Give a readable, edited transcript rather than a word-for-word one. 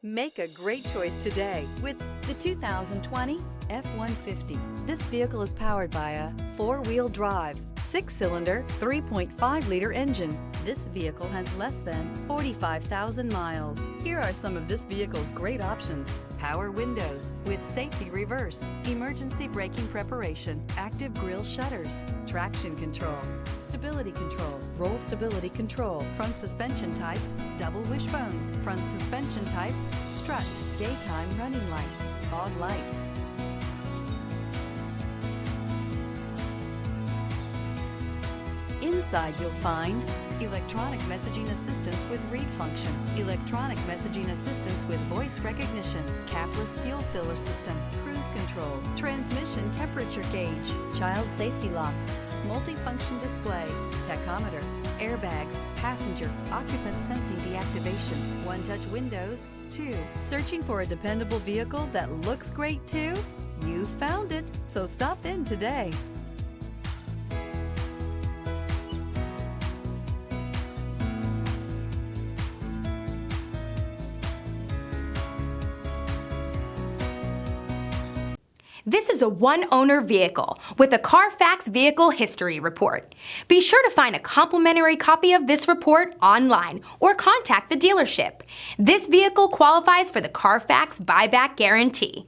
Make a great choice today with the 2020 F-150. This vehicle is powered by a four-wheel drive, six-cylinder, 3.5-liter engine. This vehicle has less than 45,000 miles. Here are some of this vehicle's great options: power windows with safety reverse, emergency braking preparation, active grille shutters, traction control, stability control, roll stability control, front suspension type, double wishbones, front suspension type, strut, daytime running lights, fog lights. Inside you'll find electronic messaging assistance with read function, electronic messaging assistance with voice recognition, capless fuel filler system, cruise control, transmission temperature gauge, child safety locks, multifunction display, tachometer, airbags, passenger, occupant sensing deactivation, one-touch windows, 2. Searching for a dependable vehicle that looks great too? You found it, so stop in today. This is a one-owner vehicle with a Carfax Vehicle History Report. Be sure to find a complimentary copy of this report online or contact the dealership. This vehicle qualifies for the Carfax Buyback Guarantee.